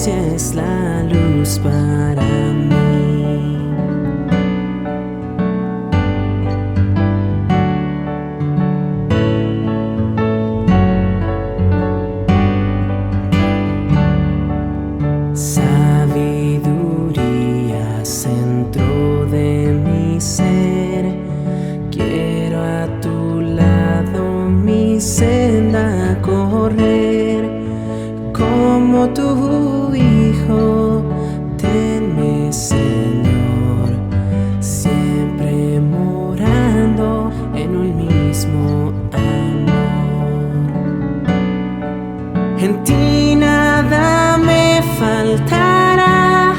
gracia es la luz para mí. Sabiduría, centro de mi ser, quiero a tu lado mi senda correr. Como tu hijo, tenme, Señor, siempre morando en un mismo amor. En ti nada me faltará,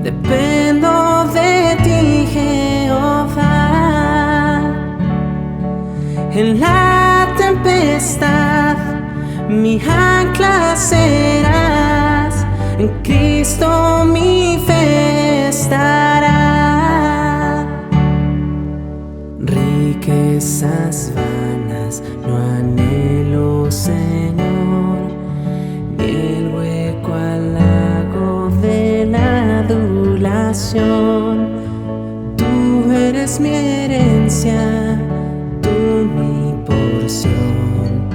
dependo de ti, Jehová. En la tempestad mi ancla serás, en Cristo mi fe estará. Riquezas vanas no anhelo, Señor, ni el hueco al lago de la adulación. Tú eres mi herencia, tú mi porción,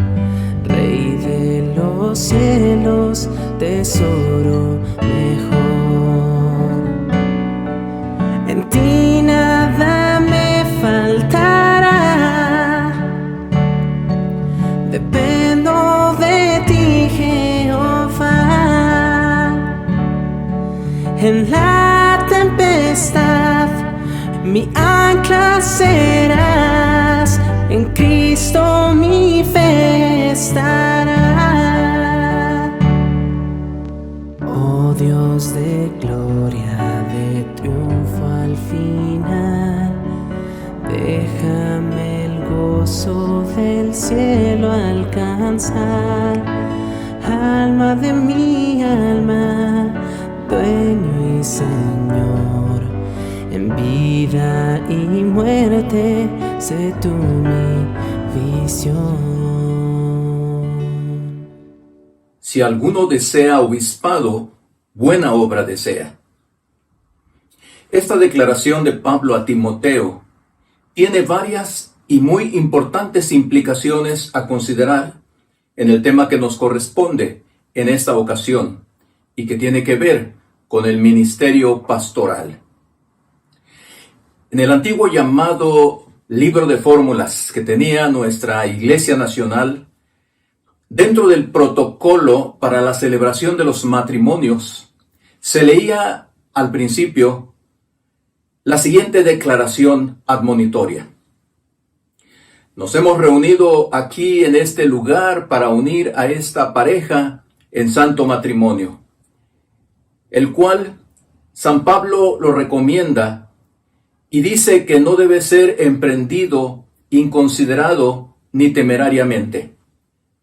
Rey de los cielos, tesoro mejor. En ti nada me faltará, dependo de ti, Jehová. En la tempestad mi ancla serás, en Cristo mi fe estará. Oh Dios de gloria, de triunfo al final, déjame el gozo del cielo alcanzar. Alma de mi alma, dueño y Señor, en vida y muerte, sé tú mi visión. Si alguno desea obispado, buena obra desea. Esta declaración de Pablo a Timoteo tiene varias y muy importantes implicaciones a considerar en el tema que nos corresponde en esta ocasión y que tiene que ver con el ministerio pastoral. En el antiguo llamado libro de fórmulas que tenía nuestra Iglesia Nacional, dentro del protocolo para la celebración de los matrimonios, se leía al principio la siguiente declaración admonitoria. Nos hemos reunido aquí en este lugar para unir a esta pareja en santo matrimonio, el cual San Pablo lo recomienda y dice que no debe ser emprendido inconsiderado ni temerariamente,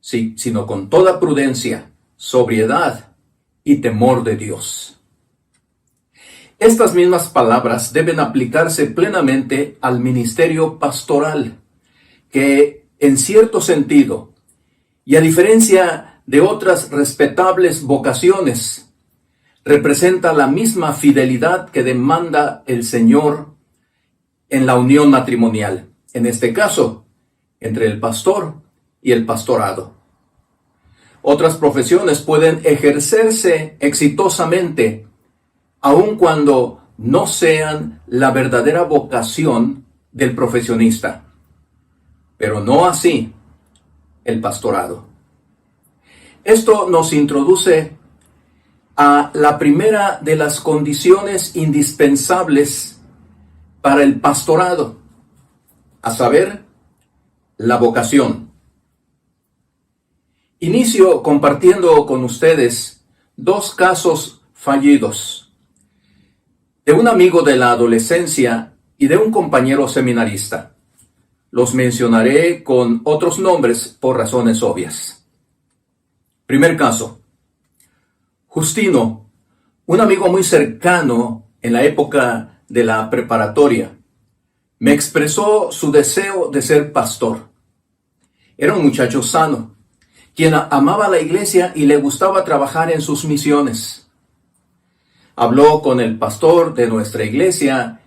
sino con toda prudencia, sobriedad y temor de Dios. Estas mismas palabras deben aplicarse plenamente al ministerio pastoral, que en cierto sentido, y a diferencia de otras respetables vocaciones, representa la misma fidelidad que demanda el Señor en la unión matrimonial, en este caso, entre el pastor y el pastorado. Otras profesiones pueden ejercerse exitosamente, aun cuando no sean la verdadera vocación del profesionista, pero no así el pastorado. Esto nos introduce a la primera de las condiciones indispensables para el pastorado, a saber, la vocación. Inicio compartiendo con ustedes dos casos fallidos, de un amigo de la adolescencia y de un compañero seminarista. Los mencionaré con otros nombres por razones obvias. Primer caso. Justino, un amigo muy cercano en la época de la preparatoria, me expresó su deseo de ser pastor. Era un muchacho sano, quien amaba la iglesia y le gustaba trabajar en sus misiones. Habló con el pastor de nuestra iglesia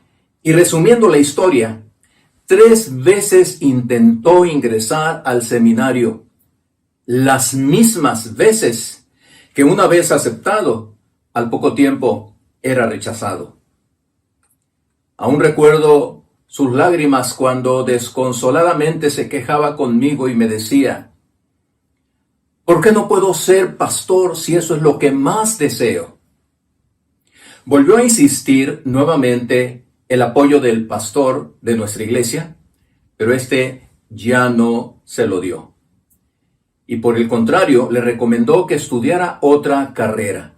y, resumiendo la historia, 3 veces intentó ingresar al seminario, las mismas veces que una vez aceptado, al poco tiempo era rechazado. Aún recuerdo sus lágrimas cuando desconsoladamente se quejaba conmigo y me decía: ¿por qué no puedo ser pastor si eso es lo que más deseo? Volvió a insistir nuevamente el apoyo del pastor de nuestra iglesia, pero este ya no se lo dio. Y por el contrario, le recomendó que estudiara otra carrera.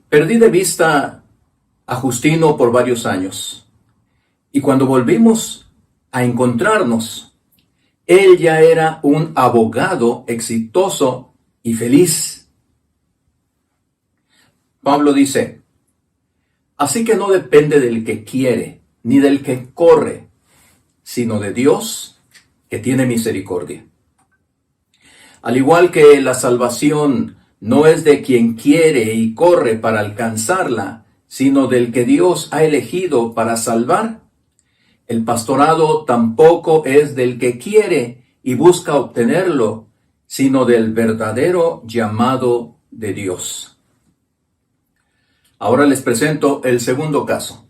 Perdí de vista a Justino por varios años, y cuando volvimos a encontrarnos, él ya era un abogado exitoso y feliz. Pablo dice: así que no depende del que quiere, ni del que corre, sino de Dios, que tiene misericordia. Al igual que la salvación no es de quien quiere y corre para alcanzarla, sino del que Dios ha elegido para salvar, el pastorado tampoco es del que quiere y busca obtenerlo, sino del verdadero llamado de Dios. Ahora les presento el segundo caso.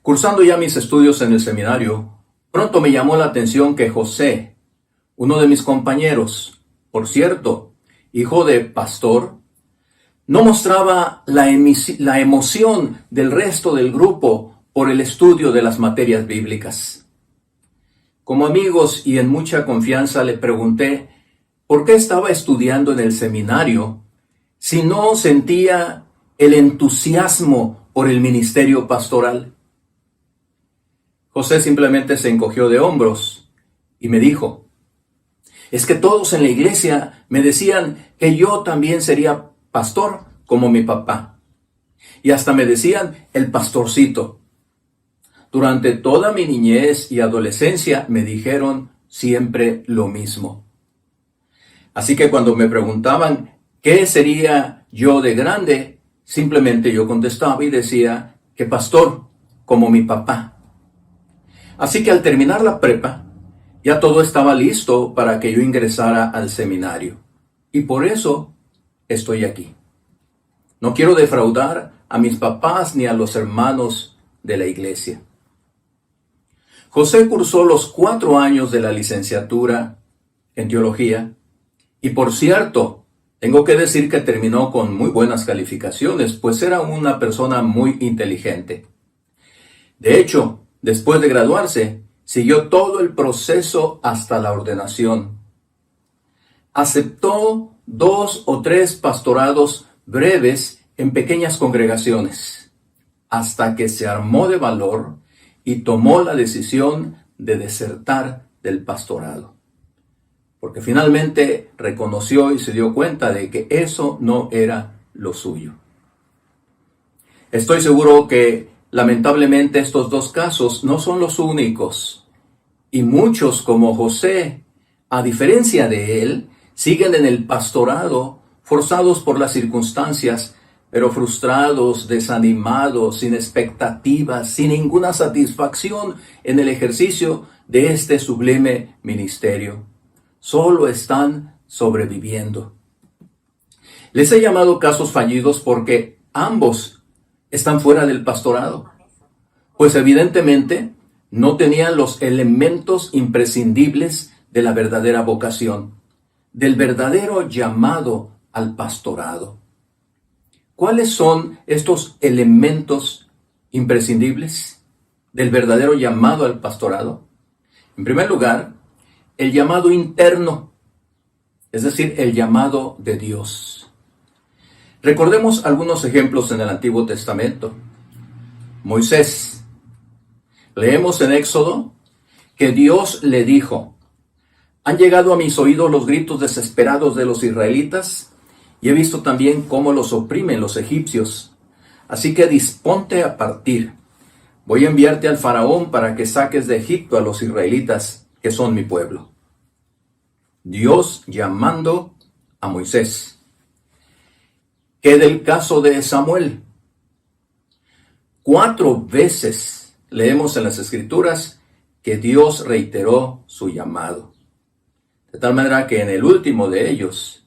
Cursando ya mis estudios en el seminario, pronto me llamó la atención que José, uno de mis compañeros, por cierto, hijo de pastor, no mostraba la emoción del resto del grupo por el estudio de las materias bíblicas. Como amigos y en mucha confianza le pregunté por qué estaba estudiando en el seminario si no sentía el entusiasmo por el ministerio pastoral. José simplemente se encogió de hombros y me dijo: es que todos en la iglesia me decían que yo también sería pastor como mi papá. Y hasta me decían el pastorcito. Durante toda mi niñez y adolescencia me dijeron siempre lo mismo. Así que cuando me preguntaban qué sería yo de grande, simplemente yo contestaba y decía que pastor como mi papá. Así que al terminar la prepa, ya todo estaba listo para que yo ingresara al seminario. Y por eso estoy aquí. No quiero defraudar a mis papás ni a los hermanos de la iglesia. José cursó los 4 años de la licenciatura en teología. Y por cierto, tengo que decir que terminó con muy buenas calificaciones, pues era una persona muy inteligente. De hecho, después de graduarse, siguió todo el proceso hasta la ordenación. Aceptó 2 o 3 pastorados breves en pequeñas congregaciones, hasta que se armó de valor y tomó la decisión de desertar del pastorado. Porque finalmente reconoció y se dio cuenta de que eso no era lo suyo. Estoy seguro que lamentablemente estos 2 casos no son los únicos, y muchos como José, a diferencia de él, siguen en el pastorado forzados por las circunstancias, pero frustrados, desanimados, sin expectativas, sin ninguna satisfacción en el ejercicio de este sublime ministerio. Solo están sobreviviendo. Les he llamado casos fallidos porque ambos están fuera del pastorado, pues evidentemente no tenían los elementos imprescindibles de la verdadera vocación, del verdadero llamado al pastorado. ¿Cuáles son estos elementos imprescindibles del verdadero llamado al pastorado? En primer lugar, el llamado interno, es decir, el llamado de Dios. Recordemos algunos ejemplos en el Antiguo Testamento. Moisés. Leemos en Éxodo que Dios le dijo: han llegado a mis oídos los gritos desesperados de los israelitas y he visto también cómo los oprimen los egipcios. Así que disponte a partir. Voy a enviarte al faraón para que saques de Egipto a los israelitas, que son mi pueblo. Dios llamando a Moisés. ¿Qué del caso de Samuel? 4 veces leemos en las Escrituras que Dios reiteró su llamado. De tal manera que en el último de ellos,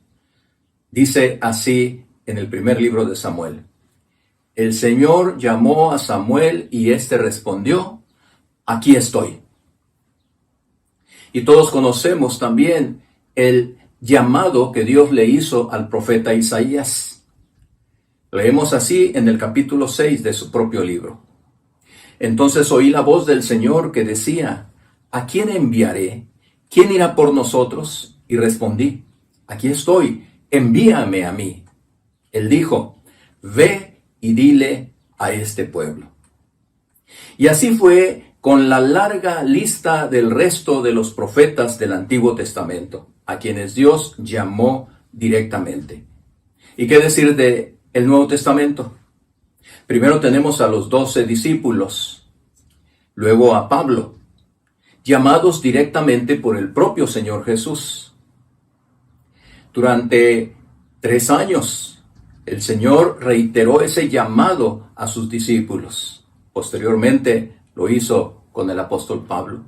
dice así en el primer libro de Samuel: el Señor llamó a Samuel y éste respondió: aquí estoy. Y todos conocemos también el llamado que Dios le hizo al profeta Isaías. Leemos así en el capítulo 6 de su propio libro. Entonces oí la voz del Señor que decía: ¿a quién enviaré? ¿Quién irá por nosotros? Y respondí: aquí estoy, envíame a mí. Él dijo: ve y dile a este pueblo. Y así fue con la larga lista del resto de los profetas del Antiguo Testamento, a quienes Dios llamó directamente. ¿Y qué decir de el Nuevo Testamento? Primero tenemos a los 12 discípulos, luego a Pablo, llamados directamente por el propio Señor Jesús. Durante 3 años, el Señor reiteró ese llamado a sus discípulos. Posteriormente lo hizo con el apóstol Pablo.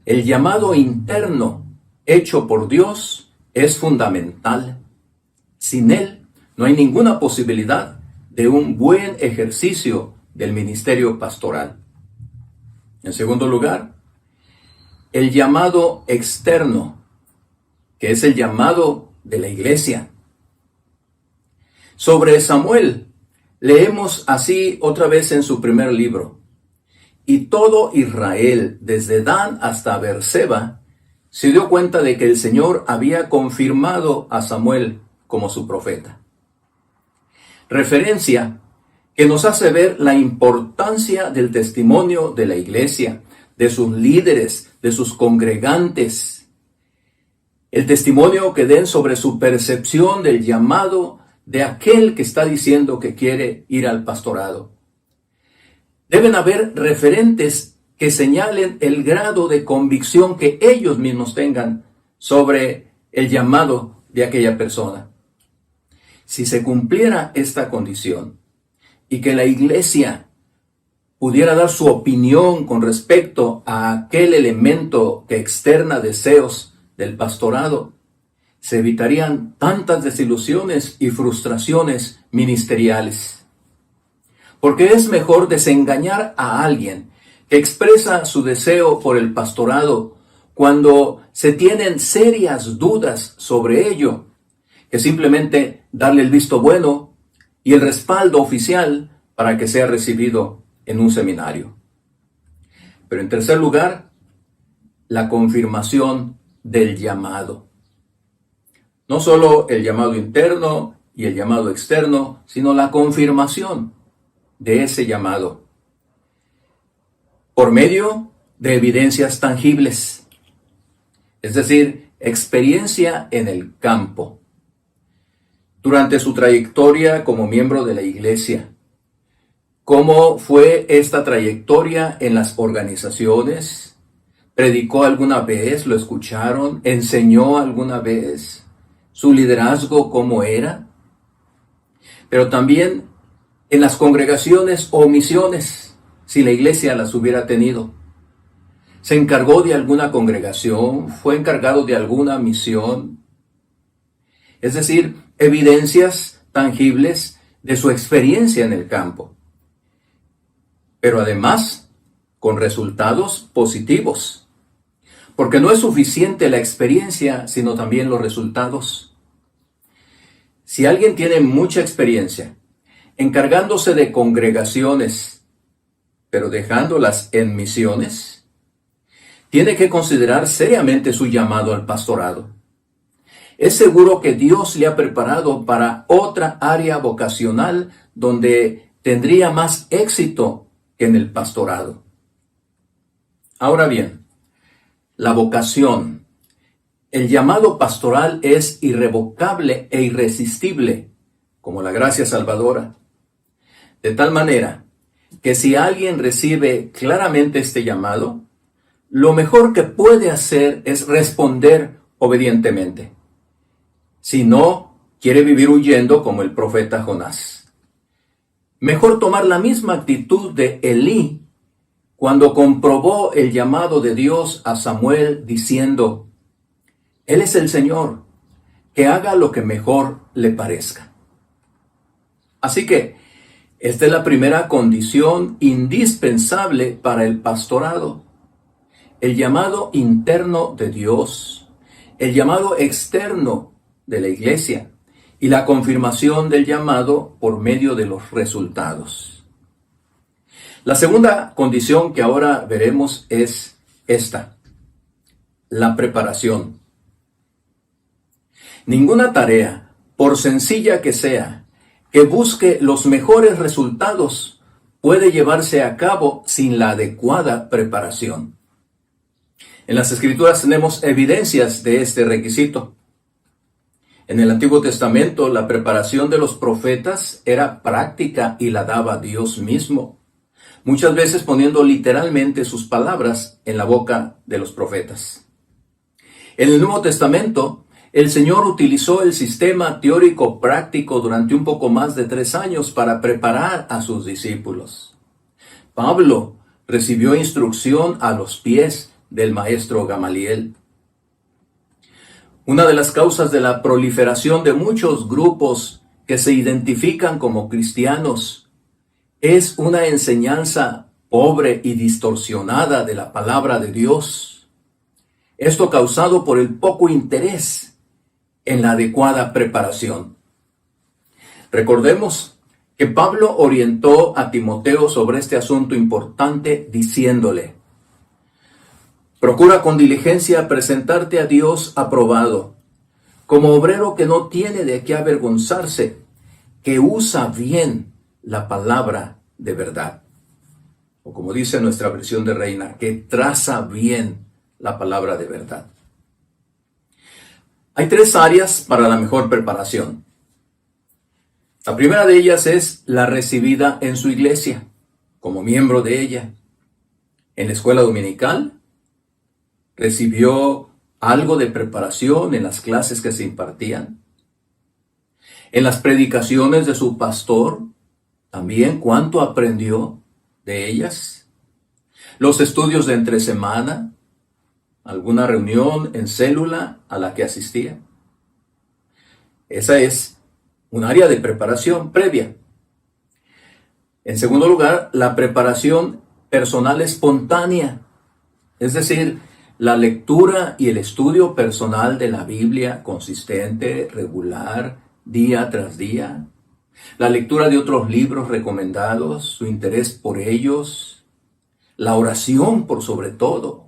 El llamado interno hecho por Dios es fundamental. Sin él no hay ninguna posibilidad de un buen ejercicio del ministerio pastoral. En segundo lugar, el llamado externo, que es el llamado de la iglesia. Sobre Samuel, leemos así otra vez en su primer libro: y todo Israel, desde Dan hasta Beerseba, se dio cuenta de que el Señor había confirmado a Samuel como su profeta. Referencia que nos hace ver la importancia del testimonio de la iglesia, de sus líderes, de sus congregantes. El testimonio que den sobre su percepción del llamado de aquel que está diciendo que quiere ir al pastorado. Deben haber referentes que señalen el grado de convicción que ellos mismos tengan sobre el llamado de aquella persona. Si se cumpliera esta condición y que la iglesia pudiera dar su opinión con respecto a aquel elemento que externa deseos del pastorado, se evitarían tantas desilusiones y frustraciones ministeriales. Porque es mejor desengañar a alguien que expresa su deseo por el pastorado cuando se tienen serias dudas sobre ello, que simplemente darle el visto bueno y el respaldo oficial para que sea recibido en un seminario. Pero en tercer lugar, la confirmación del llamado. No solo el llamado interno y el llamado externo, sino la confirmación de ese llamado por medio de evidencias tangibles, es decir, experiencia en el campo. Durante su trayectoria como miembro de la iglesia, ¿cómo fue esta trayectoria en las organizaciones? ¿Predicó alguna vez? ¿Lo escucharon? ¿Enseñó alguna vez? ¿Su liderazgo cómo era? Pero también en las congregaciones o misiones, si la iglesia las hubiera tenido. ¿Se encargó de alguna congregación? ¿Fue encargado de alguna misión? Es decir, evidencias tangibles de su experiencia en el campo. Pero además, con resultados positivos. Porque no es suficiente la experiencia, sino también los resultados. Si alguien tiene mucha experiencia encargándose de congregaciones, pero dejándolas en misiones, tiene que considerar seriamente su llamado al pastorado. Es seguro que Dios le ha preparado para otra área vocacional donde tendría más éxito que en el pastorado. Ahora bien, la vocación, el llamado pastoral es irrevocable e irresistible, como la gracia salvadora. De tal manera que si alguien recibe claramente este llamado, lo mejor que puede hacer es responder obedientemente. Si no, quiere vivir huyendo como el profeta Jonás. Mejor tomar la misma actitud de Elí cuando comprobó el llamado de Dios a Samuel diciendo: Él es el Señor, que haga lo que mejor le parezca. Así que esta es la primera condición indispensable para el pastorado: el llamado interno de Dios, el llamado externo de la iglesia y la confirmación del llamado por medio de los resultados. La segunda condición que ahora veremos es esta: la preparación. Ninguna tarea, por sencilla que sea, que busque los mejores resultados, puede llevarse a cabo sin la adecuada preparación. En las Escrituras tenemos evidencias de este requisito. En el Antiguo Testamento, la preparación de los profetas era práctica y la daba Dios mismo, muchas veces poniendo literalmente sus palabras en la boca de los profetas. En el Nuevo Testamento, el Señor utilizó el sistema teórico práctico durante un poco más de 3 años para preparar a sus discípulos. Pablo recibió instrucción a los pies del maestro Gamaliel. Una de las causas de la proliferación de muchos grupos que se identifican como cristianos es una enseñanza pobre y distorsionada de la palabra de Dios. Esto causado por el poco interés en la adecuada preparación. Recordemos que Pablo orientó a Timoteo sobre este asunto importante diciéndole: procura con diligencia presentarte a Dios aprobado, como obrero que no tiene de qué avergonzarse, que usa bien la palabra de verdad. O como dice nuestra versión de Reina, que traza bien la palabra de verdad. Hay 3 áreas para la mejor preparación. La primera de ellas es la recibida en su iglesia, como miembro de ella. En la escuela dominical, recibió algo de preparación en las clases que se impartían. En las predicaciones de su pastor, también cuánto aprendió de ellas. Los estudios de entre semana, alguna reunión en célula a la que asistía. Esa es un área de preparación previa. En segundo lugar, la preparación personal espontánea, es decir, la lectura y el estudio personal de la Biblia consistente, regular, día tras día. La lectura de otros libros recomendados, su interés por ellos. La oración por sobre todo,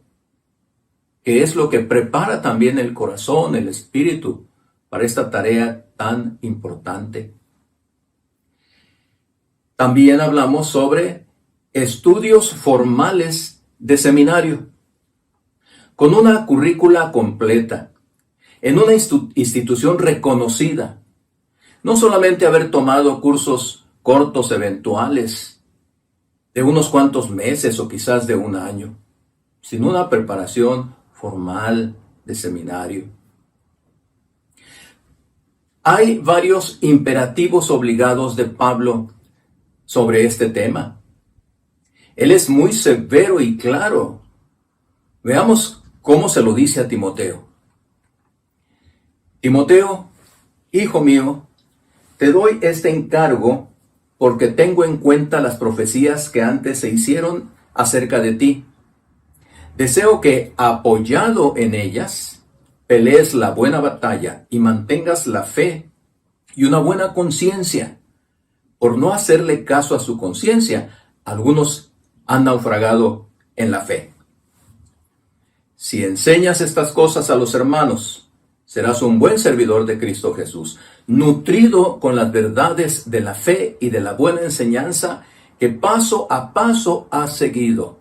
que es lo que prepara también el corazón, el espíritu, para esta tarea tan importante. También hablamos sobre estudios formales de seminario, con una currícula completa, en una institución reconocida. No solamente haber tomado cursos cortos eventuales, de unos cuantos meses o quizás de 1 año, sino una preparación formal de seminario. Hay varios imperativos obligados de Pablo sobre este tema. Él es muy severo y claro. Veamos cómo se lo dice a Timoteo. Timoteo, hijo mío, te doy este encargo porque tengo en cuenta las profecías que antes se hicieron acerca de ti. Deseo que, apoyado en ellas, pelees la buena batalla y mantengas la fe y una buena conciencia. Por no hacerle caso a su conciencia, algunos han naufragado en la fe. Si enseñas estas cosas a los hermanos, serás un buen servidor de Cristo Jesús, nutrido con las verdades de la fe y de la buena enseñanza que paso a paso has seguido.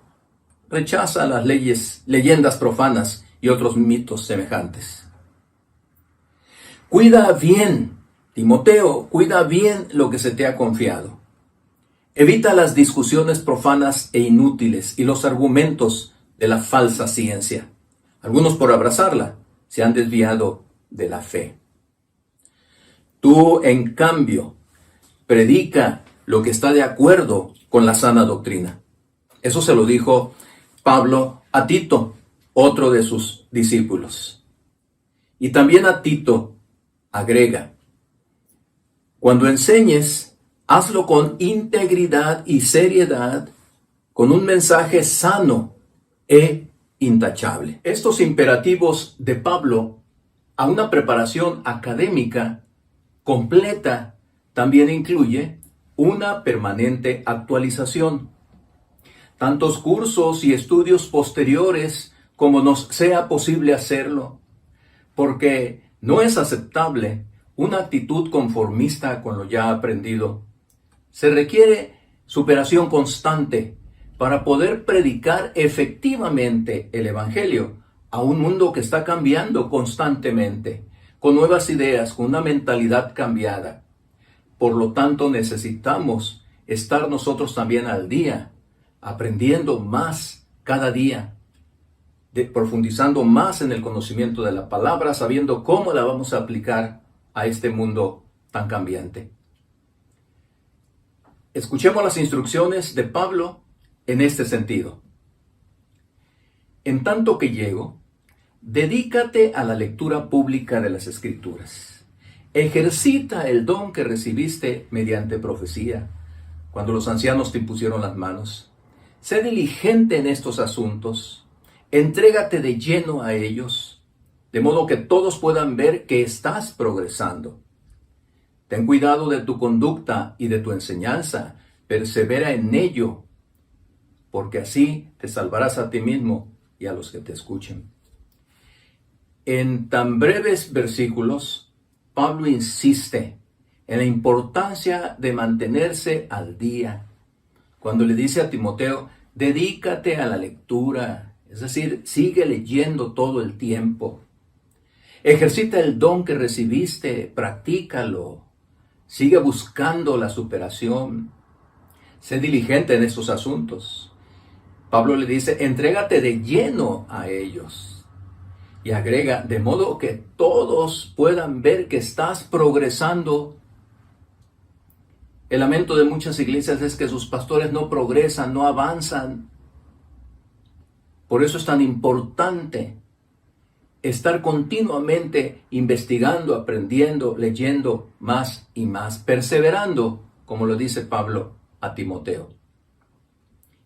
Rechaza las leyendas profanas y otros mitos semejantes. Cuida bien, Timoteo, cuida bien lo que se te ha confiado. Evita las discusiones profanas e inútiles y los argumentos de la falsa ciencia. Algunos por abrazarla se han desviado de la fe. Tú, en cambio, predica lo que está de acuerdo con la sana doctrina. Eso se lo dijo Pablo a Tito, otro de sus discípulos. Y también a Tito agrega: cuando enseñes, hazlo con integridad y seriedad, con un mensaje sano e intachable. Estos imperativos de Pablo a una preparación académica completa también incluye una permanente actualización. Tantos cursos y estudios posteriores como nos sea posible hacerlo, porque no es aceptable una actitud conformista con lo ya aprendido. Se requiere superación constante para poder predicar efectivamente el Evangelio a un mundo que está cambiando constantemente, con nuevas ideas, con una mentalidad cambiada. Por lo tanto, necesitamos estar nosotros también al día, aprendiendo más cada día, profundizando más en el conocimiento de la palabra, sabiendo cómo la vamos a aplicar a este mundo tan cambiante. Escuchemos las instrucciones de Pablo en este sentido. En tanto que llego, dedícate a la lectura pública de las Escrituras. Ejercita el don que recibiste mediante profecía, cuando los ancianos te impusieron las manos. Sé diligente en estos asuntos. Entrégate de lleno a ellos, de modo que todos puedan ver que estás progresando. Ten cuidado de tu conducta y de tu enseñanza. Persevera en ello, porque así te salvarás a ti mismo y a los que te escuchen. En tan breves versículos, Pablo insiste en la importancia de mantenerse al día. Cuando le dice a Timoteo, dedícate a la lectura, es decir, sigue leyendo todo el tiempo. Ejercita el don que recibiste, practícalo. Sigue buscando la superación. Sé diligente en estos asuntos. Pablo le dice, entrégate de lleno a ellos. Y agrega, de modo que todos puedan ver que estás progresando. El lamento de muchas iglesias es que sus pastores no progresan, no avanzan. Por eso es tan importante estar continuamente investigando, aprendiendo, leyendo más y más, perseverando, como lo dice Pablo a Timoteo.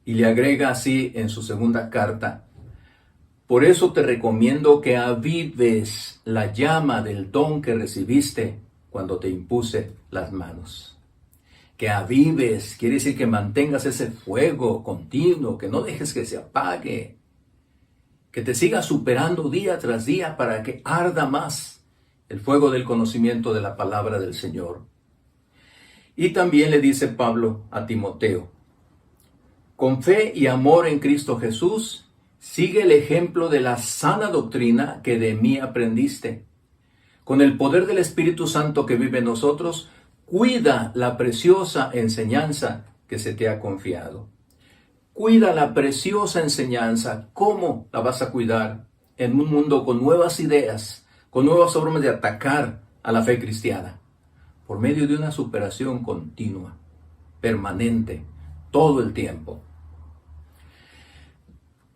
Y le agrega así en su segunda carta: por eso te recomiendo que avives la llama del don que recibiste cuando te impuse las manos. Que avives, quiere decir que mantengas ese fuego continuo, que no dejes que se apague, que te siga superando día tras día para que arda más el fuego del conocimiento de la palabra del Señor. Y también le dice Pablo a Timoteo, con fe y amor en Cristo Jesús, sigue el ejemplo de la sana doctrina que de mí aprendiste. Con el poder del Espíritu Santo que vive en nosotros, cuida la preciosa enseñanza que se te ha confiado. Cuida la preciosa enseñanza. ¿Cómo la vas a cuidar? En un mundo con nuevas ideas, con nuevas formas de atacar a la fe cristiana. Por medio de una superación continua, permanente, todo el tiempo.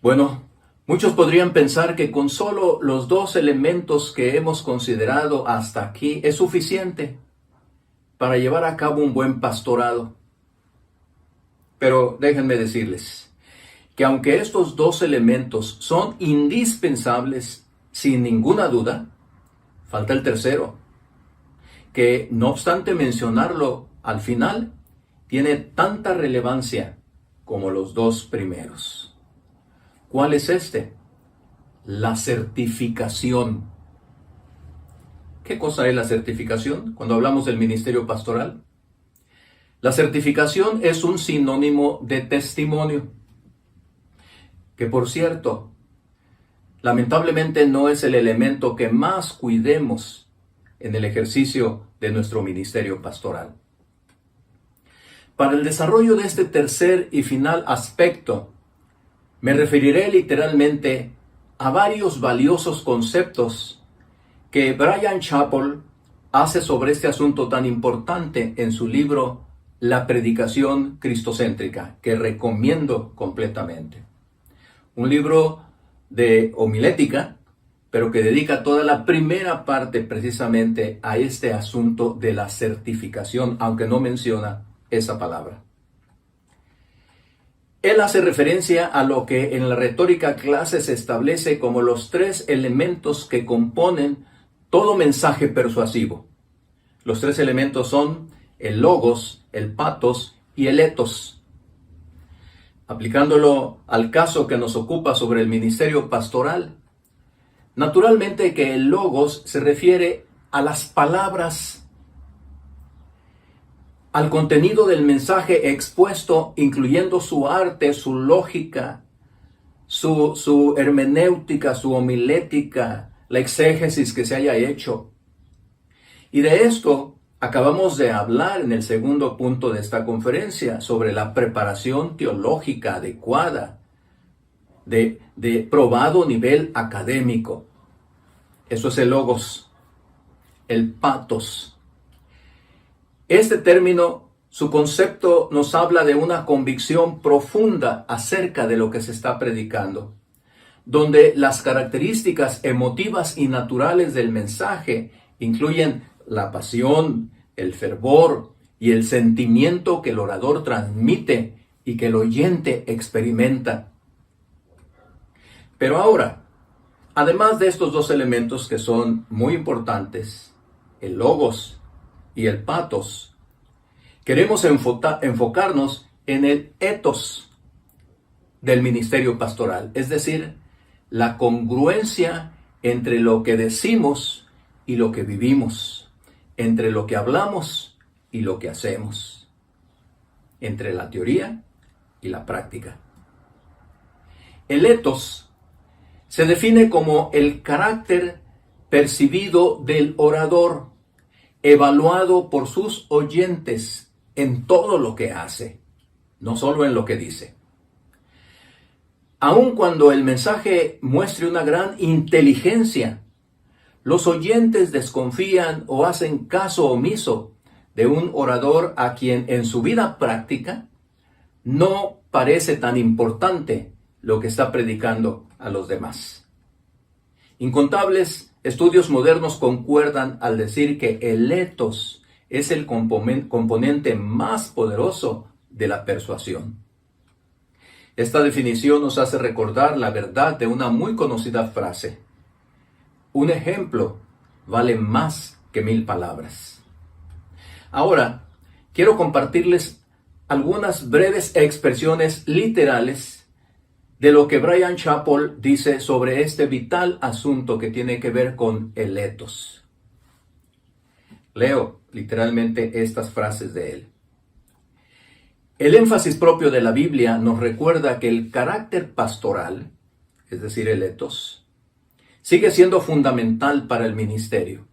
Bueno, muchos podrían pensar que con solo los dos elementos que hemos considerado hasta aquí es suficiente para llevar a cabo un buen pastorado. Pero déjenme decirles que aunque estos dos elementos son indispensables, sin ninguna duda, falta el tercero, que no obstante mencionarlo al final, tiene tanta relevancia como los dos primeros. ¿Cuál es este? La certificación. ¿Qué cosa es la certificación cuando hablamos del ministerio pastoral? La certificación es un sinónimo de testimonio, que por cierto, lamentablemente no es el elemento que más cuidemos en el ejercicio de nuestro ministerio pastoral. Para el desarrollo de este tercer y final aspecto, Me referiré literalmente a varios valiosos conceptos que Bryan Chapell hace sobre este asunto tan importante en su libro La predicación cristocéntrica, que recomiendo completamente. Un libro de homilética, pero que dedica toda la primera parte precisamente a este asunto de la certificación, aunque no menciona esa palabra. Él hace referencia a lo que en la retórica clase se establece como los tres elementos que componen todo mensaje persuasivo. Los tres elementos son el logos, el patos y el ethos. Aplicándolo al caso que nos ocupa sobre el ministerio pastoral, naturalmente que el logos se refiere a las palabras, al contenido del mensaje expuesto, incluyendo su arte, su lógica, su hermenéutica, su homilética, la exégesis que se haya hecho. Y de esto acabamos de hablar en el segundo punto de esta conferencia, sobre la preparación teológica adecuada, de probado nivel académico. Eso es el logos, el patos. Este término, su concepto nos habla de una convicción profunda acerca de lo que se está predicando, donde las características emotivas y naturales del mensaje incluyen la pasión, el fervor y el sentimiento que el orador transmite y que el oyente experimenta. Pero ahora, además de estos dos elementos que son muy importantes, el logos y el patos, queremos enfocarnos en el ethos del ministerio pastoral, es decir, la congruencia entre lo que decimos y lo que vivimos, entre lo que hablamos y lo que hacemos, entre la teoría y la práctica. El ethos se define como el carácter percibido del orador, evaluado por sus oyentes en todo lo que hace, no solo en lo que dice. Aun cuando el mensaje muestre una gran inteligencia, los oyentes desconfían o hacen caso omiso de un orador a quien en su vida práctica no parece tan importante lo que está predicando a los demás. Incontables estudios modernos concuerdan al decir que el ethos es el componente más poderoso de la persuasión. Esta definición nos hace recordar la verdad de una muy conocida frase: un ejemplo vale más que 1000 palabras. Ahora, quiero compartirles algunas breves expresiones literales de lo que Bryan Chapell dice sobre este vital asunto que tiene que ver con el ethos. Leo literalmente estas frases de él. El énfasis propio de la Biblia nos recuerda que el carácter pastoral, es decir, el ethos, sigue siendo fundamental para el ministerio.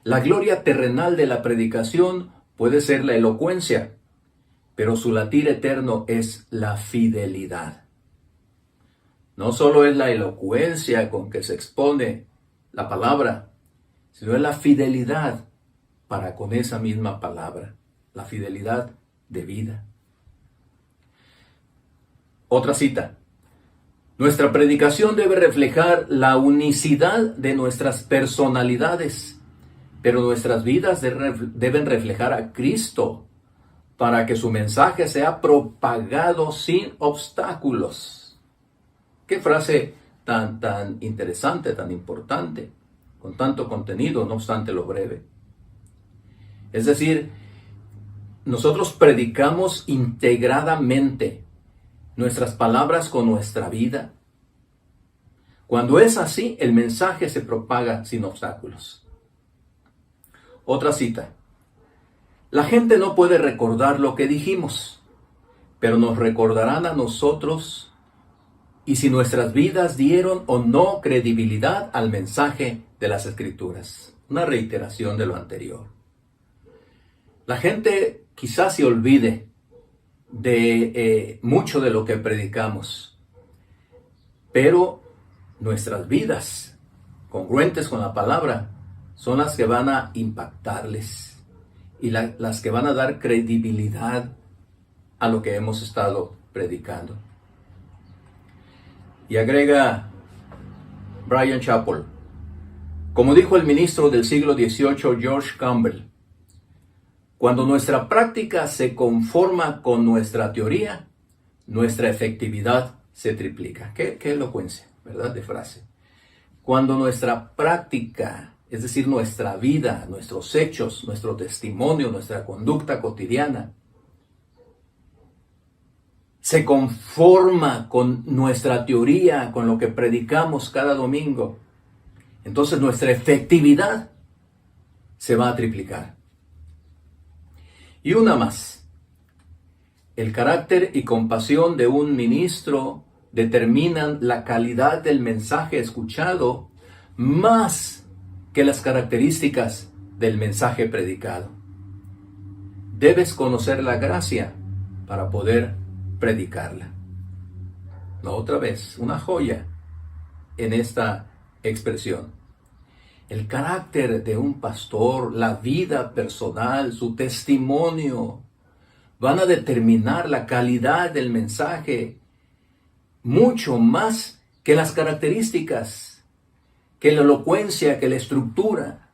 La gloria terrenal de la predicación puede ser la elocuencia, pero su latir eterno es la fidelidad. No solo es la elocuencia con que se expone la palabra, sino es la fidelidad para con esa misma palabra, la fidelidad de vida. Otra cita. Nuestra predicación debe reflejar la unicidad de nuestras personalidades, pero nuestras vidas deben reflejar a Cristo para que su mensaje sea propagado sin obstáculos. Qué frase tan interesante, tan importante, con tanto contenido, no obstante lo breve. Es decir, nosotros predicamos integradamente nuestras palabras con nuestra vida. Cuando es así, el mensaje se propaga sin obstáculos. Otra cita. La gente no puede recordar lo que dijimos, pero nos recordarán a nosotros y si nuestras vidas dieron o no credibilidad al mensaje de las Escrituras. Una reiteración de lo anterior. La gente quizás se olvide de mucho de lo que predicamos, pero nuestras vidas, congruentes con la palabra, son las que van a impactarles y las que van a dar credibilidad a lo que hemos estado predicando. Y agrega Bryan Chapell, como dijo el ministro del siglo XVIII George Campbell, cuando nuestra práctica se conforma con nuestra teoría, nuestra efectividad se triplica. Qué elocuencia, ¿verdad? De frase. Cuando nuestra práctica, es decir, nuestra vida, nuestros hechos, nuestro testimonio, nuestra conducta cotidiana, se conforma con nuestra teoría, con lo que predicamos cada domingo, entonces nuestra efectividad se va a triplicar. Y una más. El carácter y compasión de un ministro determinan la calidad del mensaje escuchado más que las características del mensaje predicado. Debes conocer la gracia para poder predicarla. No, otra vez, una joya en esta expresión. El carácter de un pastor, la vida personal, su testimonio, van a determinar la calidad del mensaje mucho más que las características, que la elocuencia, que la estructura.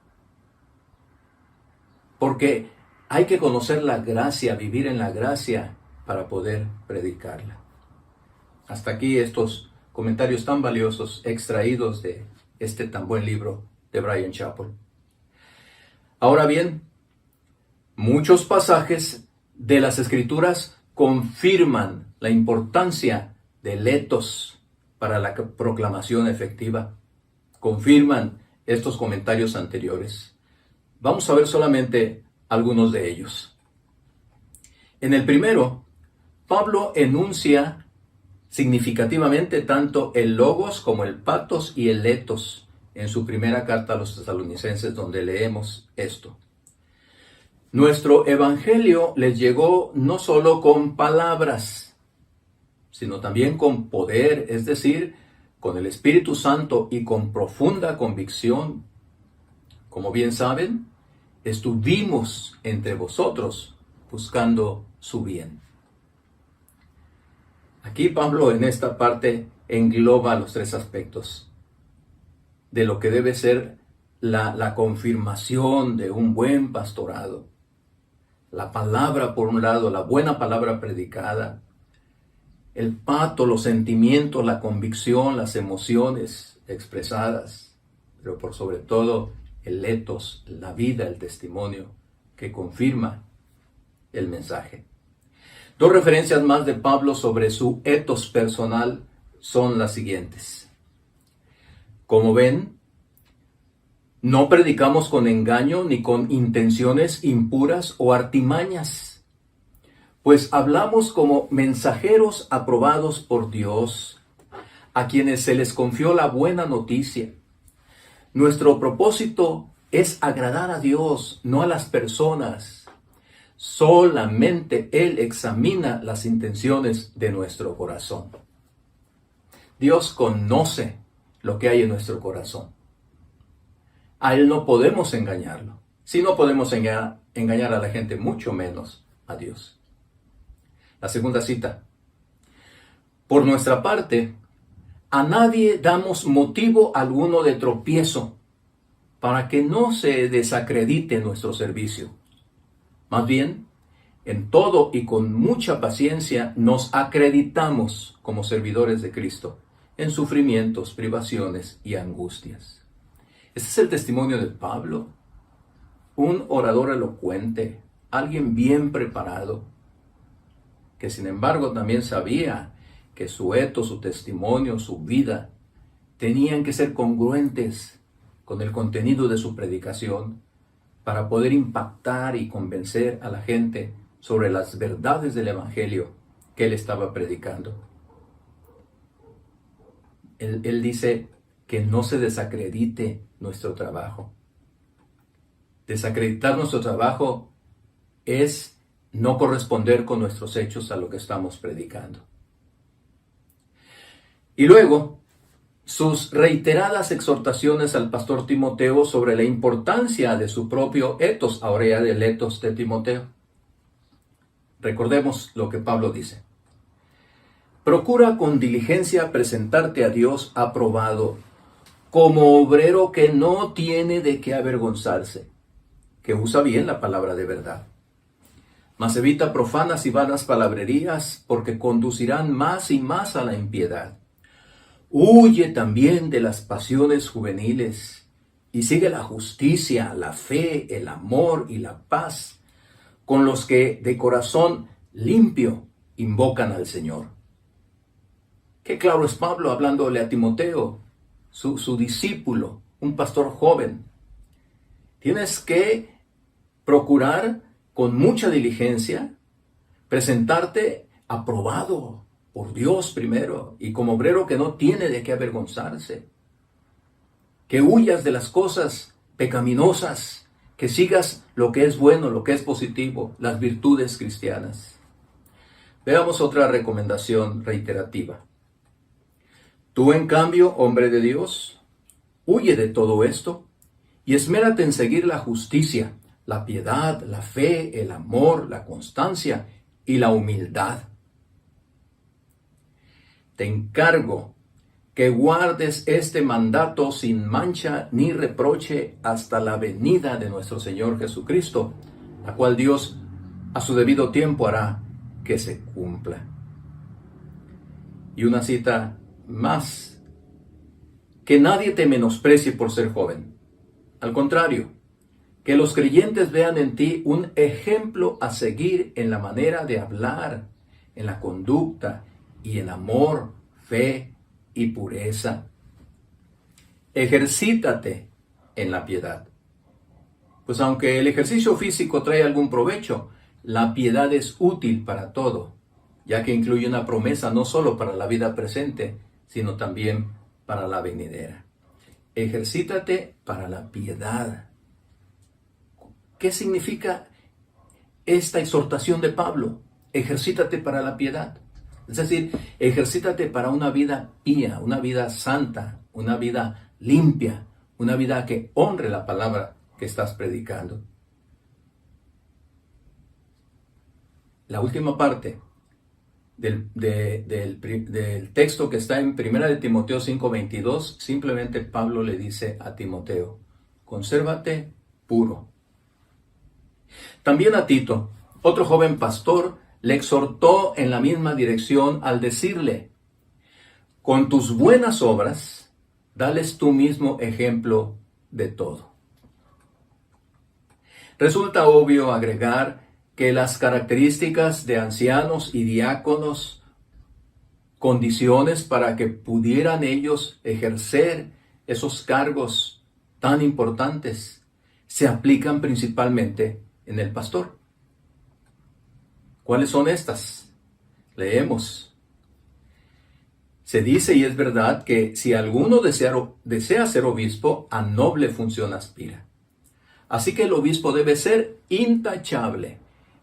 Porque hay que conocer la gracia, vivir en la gracia para poder predicarla. Hasta aquí estos comentarios tan valiosos extraídos de este tan buen libro de Bryan Chapell. Ahora bien, muchos pasajes de las Escrituras confirman la importancia del etos para la proclamación efectiva. Confirman estos comentarios anteriores. Vamos a ver solamente algunos de ellos. En el primero, Pablo enuncia significativamente tanto el logos como el patos y el etos en su primera carta a los tesalonicenses, donde leemos esto. Nuestro evangelio les llegó no solo con palabras, sino también con poder, es decir, con el Espíritu Santo y con profunda convicción. Como bien saben, estuvimos entre vosotros buscando su bien. Aquí Pablo en esta parte engloba los tres aspectos de lo que debe ser la confirmación de un buen pastorado. La palabra por un lado, la buena palabra predicada, el pato, los sentimientos, la convicción, las emociones expresadas, pero por sobre todo el etos, la vida, el testimonio que confirma el mensaje. Dos referencias más de Pablo sobre su etos personal son las siguientes. Como ven, no predicamos con engaño ni con intenciones impuras o artimañas, pues hablamos como mensajeros aprobados por Dios, a quienes se les confió la buena noticia. Nuestro propósito es agradar a Dios, no a las personas. Solamente Él examina las intenciones de nuestro corazón. Dios conoce lo que hay en nuestro corazón. A Él no podemos engañarlo. Si no podemos engañar a la gente, mucho menos a Dios. La segunda cita. Por nuestra parte, a nadie damos motivo alguno de tropiezo para que no se desacredite nuestro servicio. Más bien, en todo y con mucha paciencia nos acreditamos como servidores de Cristo en sufrimientos, privaciones y angustias. Este es el testimonio de Pablo, un orador elocuente, alguien bien preparado, que sin embargo también sabía que su etos, su testimonio, su vida, tenían que ser congruentes con el contenido de su predicación para poder impactar y convencer a la gente sobre las verdades del Evangelio que él estaba predicando. Él dice que no se desacredite nuestro trabajo. Desacreditar nuestro trabajo es no corresponder con nuestros hechos a lo que estamos predicando. Y luego, sus reiteradas exhortaciones al pastor Timoteo sobre la importancia de su propio etos, ahora ya del etos de Timoteo. Recordemos lo que Pablo dice. Procura con diligencia presentarte a Dios aprobado, como obrero que no tiene de qué avergonzarse, que usa bien la palabra de verdad. Mas evita profanas y vanas palabrerías, porque conducirán más y más a la impiedad. Huye también de las pasiones juveniles, y sigue la justicia, la fe, el amor y la paz, con los que de corazón limpio invocan al Señor. Qué claro es Pablo hablándole a Timoteo, su discípulo, un pastor joven. Tienes que procurar con mucha diligencia presentarte aprobado por Dios primero y como obrero que no tiene de qué avergonzarse. Que huyas de las cosas pecaminosas, que sigas lo que es bueno, lo que es positivo, las virtudes cristianas. Veamos otra recomendación reiterativa. Tú, en cambio, hombre de Dios, huye de todo esto y esmérate en seguir la justicia, la piedad, la fe, el amor, la constancia y la humildad. Te encargo que guardes este mandato sin mancha ni reproche hasta la venida de nuestro Señor Jesucristo, la cual Dios a su debido tiempo hará que se cumpla. Y una cita más. Que nadie te menosprecie por ser joven. Al contrario, que los creyentes vean en ti un ejemplo a seguir en la manera de hablar, en la conducta y en amor, fe y pureza. Ejercítate en la piedad. Pues aunque el ejercicio físico trae algún provecho, la piedad es útil para todo, ya que incluye una promesa no solo para la vida presente, sino también para la venidera. Ejercítate para la piedad. ¿Qué significa esta exhortación de Pablo? Ejercítate para la piedad. Es decir, ejercítate para una vida pía, una vida santa, una vida limpia, una vida que honre la palabra que estás predicando. La última parte del texto que está en 1 de Timoteo 5:22, simplemente Pablo le dice a Timoteo, consérvate puro. También a Tito, otro joven pastor, le exhortó en la misma dirección al decirle, con tus buenas obras, dales tú mismo ejemplo de todo. Resulta obvio agregar que las características de ancianos y diáconos, condiciones para que pudieran ellos ejercer esos cargos tan importantes, se aplican principalmente en el pastor. ¿Cuáles son estas? Leemos. Se dice y es verdad que si alguno desea ser obispo, a noble función aspira. Así que el obispo debe ser intachable,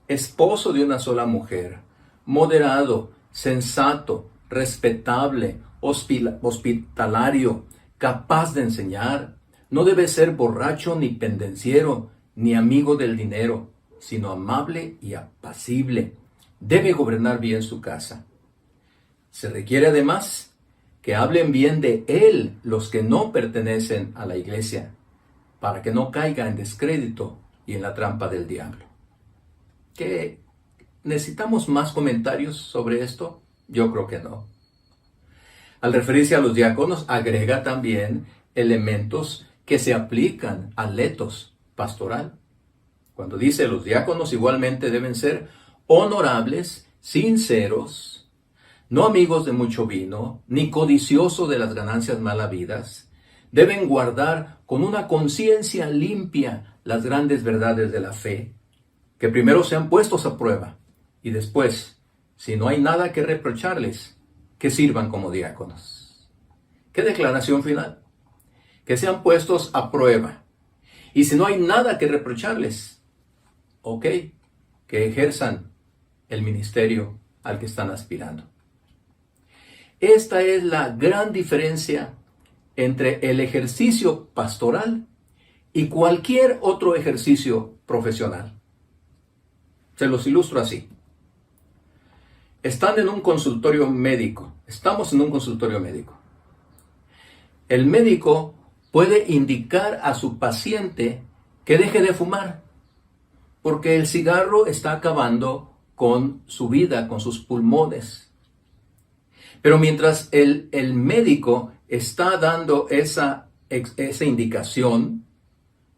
esposo de una sola mujer, moderado, sensato, respetable, hospitalario, capaz de enseñar. No debe ser borracho ni pendenciero, ni amigo del dinero, sino amable y apacible. Debe gobernar bien su casa. Se requiere además que hablen bien de él los que no pertenecen a la iglesia, para que no caiga en descrédito y en la trampa del diablo. ¿Qué? ¿Necesitamos más comentarios sobre esto? Yo creo que no. Al referirse a los diáconos, agrega también elementos que se aplican al etos pastoral. Cuando dice los diáconos igualmente deben ser honorables, sinceros, no amigos de mucho vino, ni codiciosos de las ganancias mal habidas. Deben guardar con una conciencia limpia las grandes verdades de la fe, que primero sean puestos a prueba y después, si no hay nada que reprocharles, que sirvan como diáconos. ¿Qué declaración final? Que sean puestos a prueba y si no hay nada que reprocharles, ok, que ejerzan el ministerio al que están aspirando. Esta es la gran diferencia entre el ejercicio pastoral y cualquier otro ejercicio profesional. Se los ilustro así. Están en un consultorio médico. Estamos en un consultorio médico. El médico puede indicar a su paciente que deje de fumar, porque el cigarro está acabando con su vida, con sus pulmones. Pero mientras el médico está dando esa indicación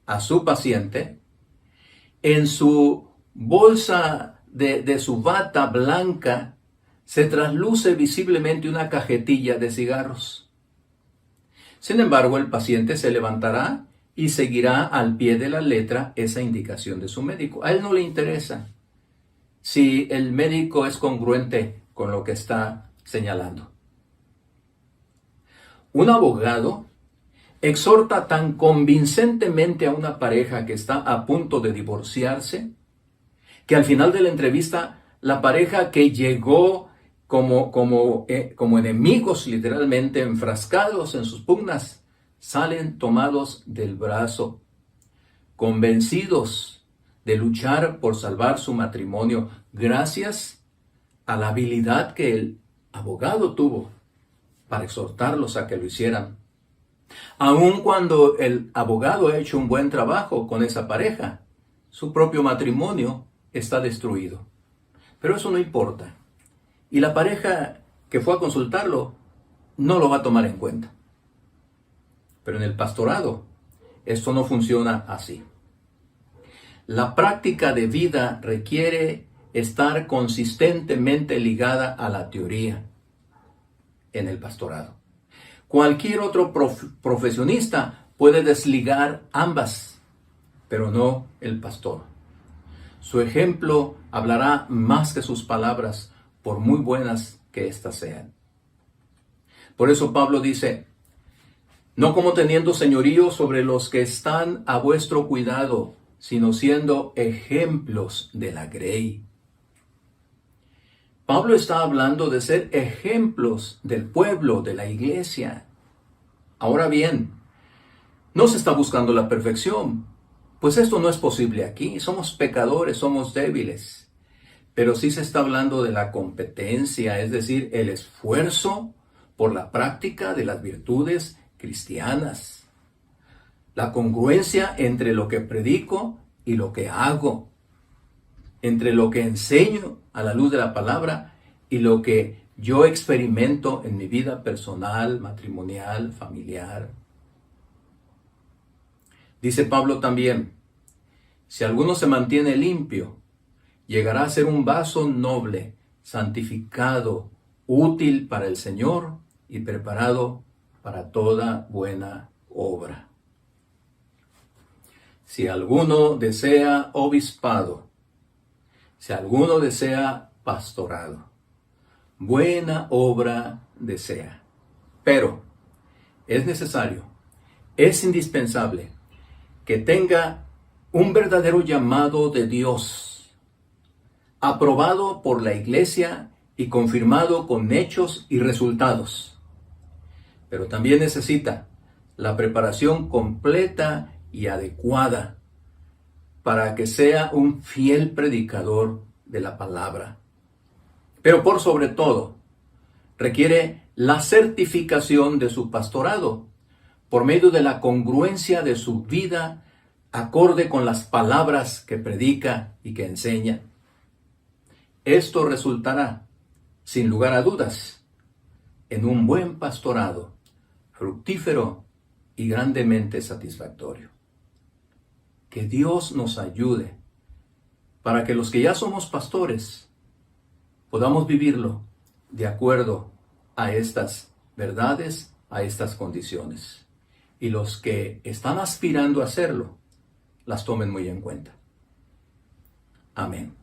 a su paciente, en su bolsa de su bata blanca se trasluce visiblemente una cajetilla de cigarros. Sin embargo, el paciente se levantará y seguirá al pie de la letra esa indicación de su médico. A él no le interesa si el médico es congruente con lo que está señalando. Un abogado exhorta tan convincentemente a una pareja que está a punto de divorciarse, que al final de la entrevista, la pareja que llegó como enemigos literalmente enfrascados en sus pugnas, salen tomados del brazo, convencidos de luchar por salvar su matrimonio gracias a la habilidad que el abogado tuvo para exhortarlos a que lo hicieran. Aun cuando el abogado ha hecho un buen trabajo con esa pareja, su propio matrimonio está destruido. Pero eso no importa. Y la pareja que fue a consultarlo no lo va a tomar en cuenta. Pero en el pastorado, esto no funciona así. La práctica de vida requiere estar consistentemente ligada a la teoría en el pastorado. Cualquier otro profesionista puede desligar ambas, pero no el pastor. Su ejemplo hablará más que sus palabras, por muy buenas que éstas sean. Por eso Pablo dice, no como teniendo señorío sobre los que están a vuestro cuidado, sino siendo ejemplos de la grey. Pablo está hablando de ser ejemplos del pueblo, de la iglesia. Ahora bien, no se está buscando la perfección, pues esto no es posible aquí. Somos pecadores, somos débiles. Pero sí se está hablando de la competencia, es decir, el esfuerzo por la práctica de las virtudes cristianas. La congruencia entre lo que predico y lo que hago. Entre lo que enseño a la luz de la palabra y lo que yo experimento en mi vida personal, matrimonial, familiar. Dice Pablo también, si alguno se mantiene limpio, llegará a ser un vaso noble, santificado, útil para el Señor y preparado para toda buena obra. Si alguno desea obispado, si alguno desea pastorado, buena obra desea. Pero es necesario, es indispensable que tenga un verdadero llamado de Dios, aprobado por la iglesia y confirmado con hechos y resultados. Pero también necesita la preparación completa y adecuada para que sea un fiel predicador de la palabra. Pero por sobre todo, requiere la certificación de su pastorado por medio de la congruencia de su vida acorde con las palabras que predica y que enseña. Esto resultará, sin lugar a dudas, en un buen pastorado, fructífero y grandemente satisfactorio. Que Dios nos ayude para que los que ya somos pastores podamos vivirlo de acuerdo a estas verdades, a estas condiciones. Y los que están aspirando a hacerlo, las tomen muy en cuenta. Amén.